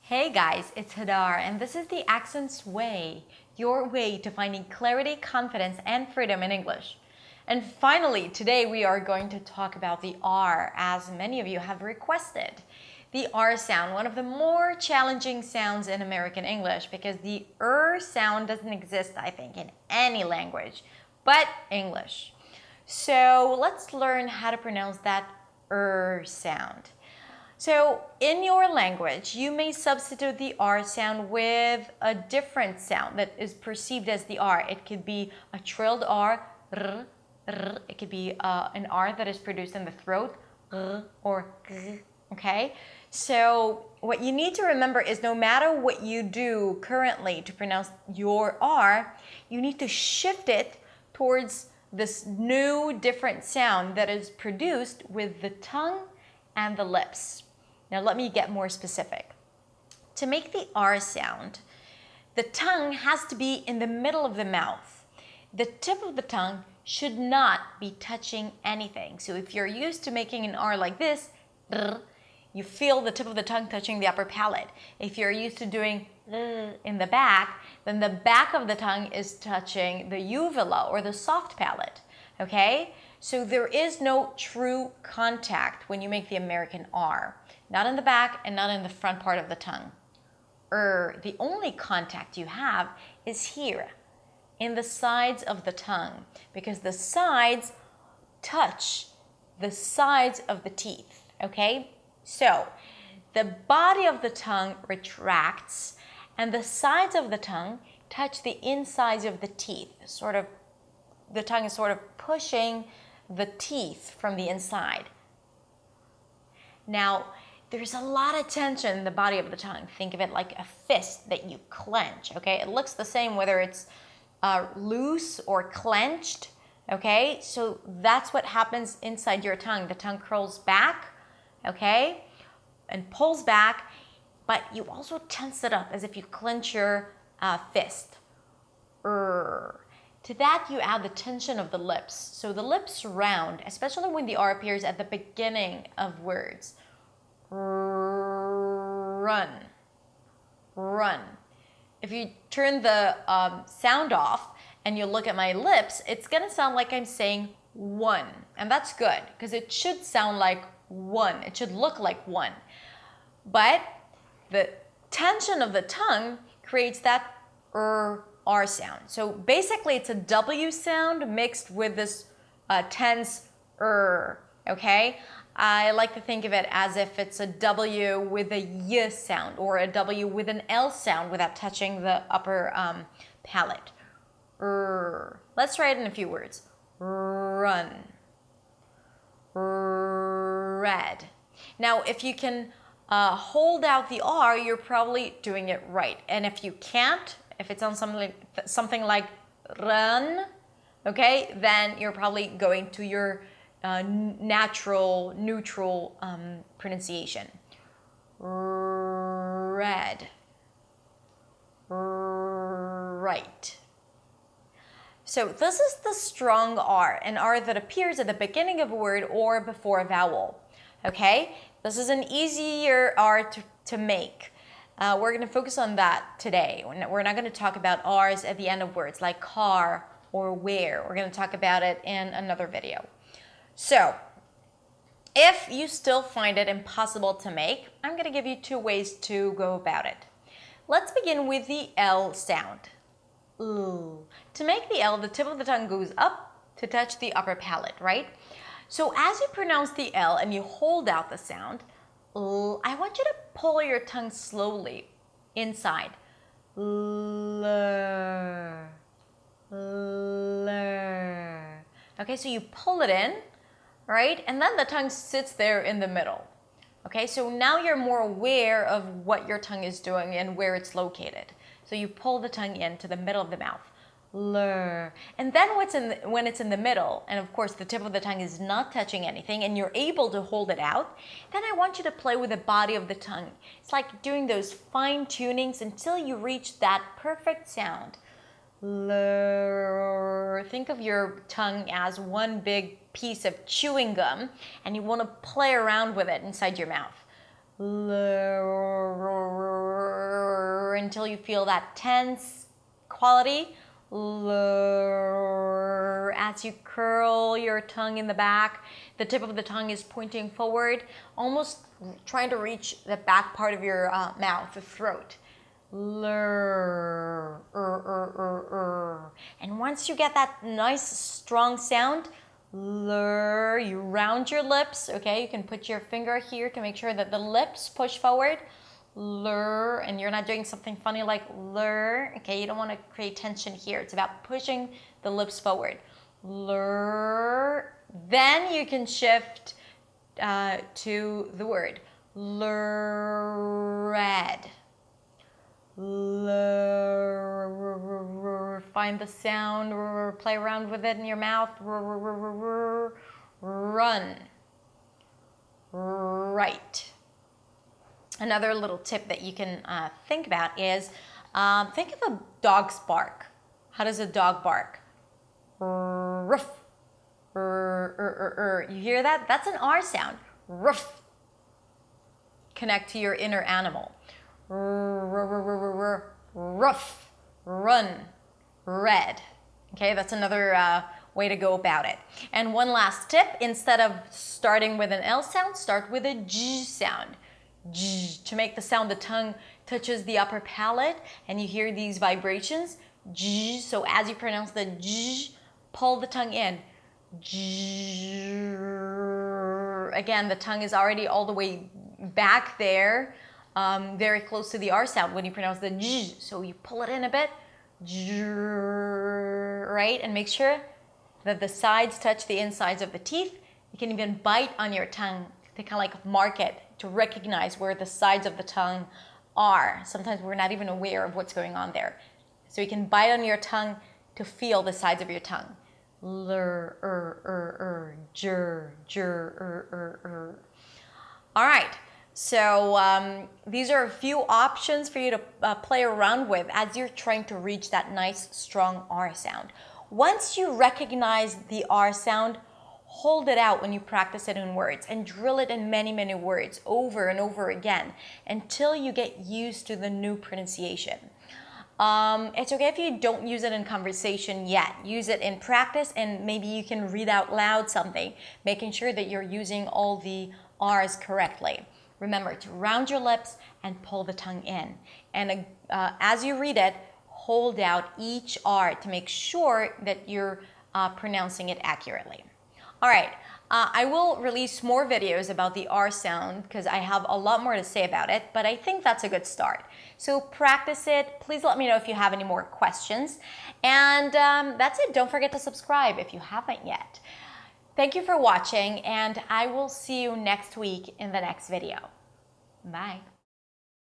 Hey guys, it's Hadar, and this is the Accents Way, your way to finding clarity, confidence, and freedom in English. And finally, today we are going to talk about the R, as many of you have requested. The R sound, one of the more challenging sounds in American English, because the sound doesn't exist, I think, in any language but English. So let's learn how to pronounce that sound. So in your language, you may substitute the R sound with a different sound that is perceived as the R. It could be a trilled R, r, r. It could be an R that is produced in the throat, r, or g, okay? So what you need to remember is no matter what you do currently to pronounce your R, you need to shift it towards this new different sound that is produced with the tongue and the lips. Now let me get more specific. To make the R sound, the tongue has to be in the middle of the mouth. The tip of the tongue should not be touching anything. So if you're used to making an R like this, you feel the tip of the tongue touching the upper palate. If you're used to doing in the back, then the back of the tongue is touching the uvula or the soft palate, okay? So there is no true contact when you make the American R. Not in the back and not in the front part of the tongue. The only contact you have is here, in the sides of the tongue, because the sides touch the sides of the teeth, okay? So the body of the tongue retracts and the sides of the tongue touch the insides of the teeth. The tongue is sort of pushing the teeth from the inside. Now, there's a lot of tension in the body of the tongue. Think of it like a fist that you clench, okay? It looks the same whether it's loose or clenched, okay? So that's what happens inside your tongue. The tongue curls back, okay, and pulls back, but you also tense it up as if you clench your fist. To that, you add the tension of the lips. So the lips round, especially when the R appears at the beginning of words. Run, run. If you turn the sound off and you look at my lips, it's gonna sound like I'm saying one. And that's good, because it should sound like one. It should look like one. But the tension of the tongue creates that R sound. So basically it's a W sound mixed with this tense okay? I like to think of it as if it's a W with a Y sound or a W with an L sound without touching the upper palate. Let's try it in a few words. Run. Red. Now, if you can hold out the R, you're probably doing it right. And if you can't, if it sounds something like run, okay, then you're probably going to your natural, neutral pronunciation. Red. Right. So this is the strong R, an R that appears at the beginning of a word or before a vowel. Okay? This is an easier R to make. We're going to focus on that today. We're not going to talk about R's at the end of words like car or where. We're going to talk about it in another video. So, if you still find it impossible to make, I'm going to give you two ways to go about it. Let's begin with the L sound. Ooh. To make the L, the tip of the tongue goes up to touch the upper palate, right? So as you pronounce the L and you hold out the sound, I want you to pull your tongue slowly inside. Lur. Lur. Okay, so you pull it in, right? And then the tongue sits there in the middle. Okay, so now you're more aware of what your tongue is doing and where it's located. So you pull the tongue into the middle of the mouth. Lur. And then when it's in the middle, and of course the tip of the tongue is not touching anything and you're able to hold it out, then I want you to play with the body of the tongue. It's like doing those fine tunings until you reach that perfect sound. Lur. Think of your tongue as one big piece of chewing gum and you want to play around with it inside your mouth. until you feel that tense quality. As you curl your tongue in the back, the tip of the tongue is pointing forward, almost trying to reach the back part of your mouth, the throat. And once you get that nice strong sound, you round your lips, okay? You can put your finger here to make sure that the lips push forward. And you're not doing something funny like okay? You don't want to create tension here. It's about pushing the lips forward. Then you can shift to the word red. Find the sound, play around with it in your mouth. Run. Right. Another little tip that you can think about is think of a dog's bark. How does a dog bark? Ruff. You hear that? That's an R sound. Ruff. Connect to your inner animal. Ruff. Run. Red. Okay, that's another way to go about it. And one last tip, instead of starting with an L sound, start with a G sound. G, to make the sound the tongue touches the upper palate and you hear these vibrations. G, so as you pronounce the G, pull the tongue in. G. Again, the tongue is already all the way back there, very close to the R sound when you pronounce the G. So you pull it in a bit, G, right? And make sure that the sides touch the insides of the teeth. You can even bite on your tongue to kind of like mark it, to recognize where the sides of the tongue are. Sometimes we're not even aware of what's going on there. So you can bite on your tongue to feel the sides of your tongue. All right, so these are a few options for you to play around with as you're trying to reach that nice, strong R sound. Once you recognize the R sound, hold it out when you practice it in words and drill it in many, many words over and over again until you get used to the new pronunciation. It's okay if you don't use it in conversation yet. Use it in practice and maybe you can read out loud something, making sure that you're using all the R's correctly. Remember to round your lips and pull the tongue in. And as you read it, hold out each R to make sure that you're pronouncing it accurately. All right, I will release more videos about the R sound because I have a lot more to say about it, but I think that's a good start. So practice it. Please let me know if you have any more questions. And that's it. Don't forget to subscribe if you haven't yet. Thank you for watching, and I will see you next week in the next video. Bye.